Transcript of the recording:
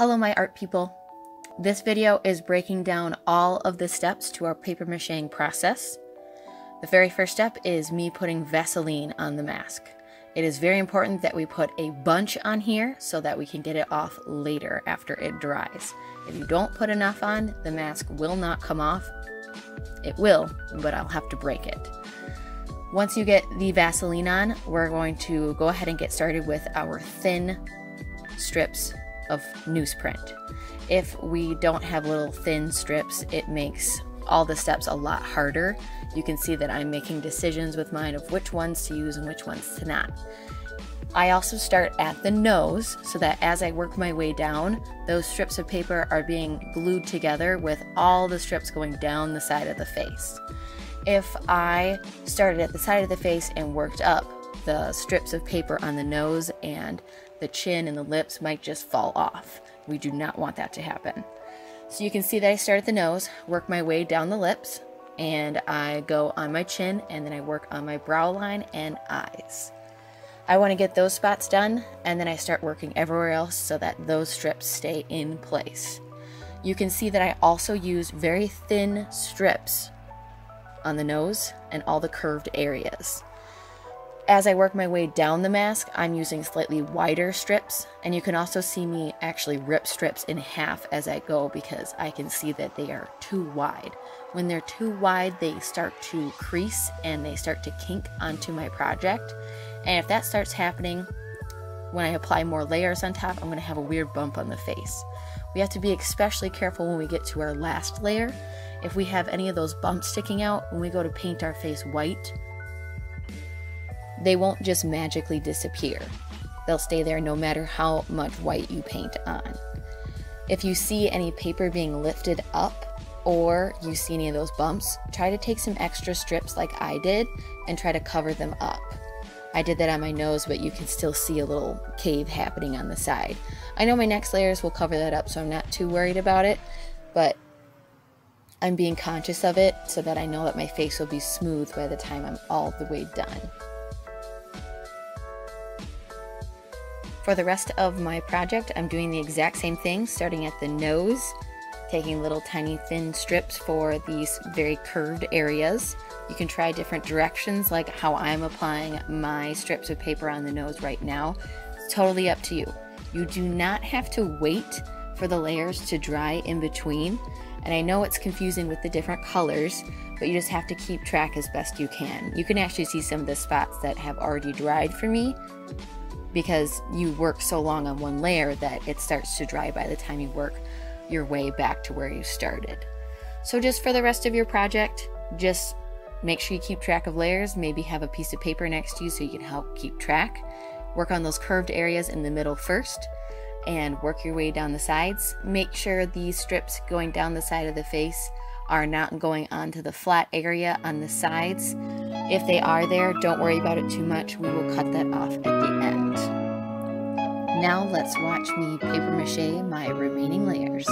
Hello my art people. This video is breaking down all of the steps to our paper macheing process. The very first step is me putting Vaseline on the mask. It is very important that we put a bunch on here so that we can get it off later after it dries. If you don't put enough on, the mask will not come off. It will, but I'll have to break it. Once you get the Vaseline on, we're going to go ahead and get started with our thin strips of newsprint. If we don't have little thin strips, it makes all the steps a lot harder. You can see that I'm making decisions with mine of which ones to use and which ones to not. I also start at the nose so that as I work my way down, those strips of paper are being glued together with all the strips going down the side of the face. If I started at the side of the face and worked up, the strips of paper on the nose and the chin and the lips might just fall off. We do not want that to happen. So you can see that I start at the nose, work my way down the lips, and I go on my chin, and then I work on my brow line and eyes. I want to get those spots done, and then I start working everywhere else so that those strips stay in place. You can see that I also use very thin strips on the nose and all the curved areas. As I work my way down the mask, I'm using slightly wider strips, and you can also see me actually rip strips in half as I go because I can see that they are too wide. When they're too wide, they start to crease and they start to kink onto my project. And if that starts happening, when I apply more layers on top, I'm going to have a weird bump on the face. We have to be especially careful when we get to our last layer. If we have any of those bumps sticking out, when we go to paint our face white, they won't just magically disappear. They'll stay there no matter how much white you paint on. If you see any paper being lifted up or you see any of those bumps, try to take some extra strips like I did and try to cover them up. I did that on my nose, but you can still see a little cave happening on the side. I know my next layers will cover that up, so I'm not too worried about it, but I'm being conscious of it so that I know that my face will be smooth by the time I'm all the way done. For the rest of my project, I'm doing the exact same thing, starting at the nose, taking little tiny thin strips for these very curved areas. You can try different directions like how I'm applying my strips of paper on the nose right now. It's totally up to you. You do not have to wait for the layers to dry in between. And I know it's confusing with the different colors, but you just have to keep track as best you can. You can actually see some of the spots that have already dried for me because you work so long on one layer that it starts to dry by the time you work your way back to where you started. So just for the rest of your project, just make sure you keep track of layers, maybe have a piece of paper next to you so you can help keep track. Work on those curved areas in the middle first and work your way down the sides. Make sure these strips going down the side of the face are not going onto the flat area on the sides. If they are there, don't worry about it too much. We will cut that off at the end. Now let's watch me paper mache my remaining layers.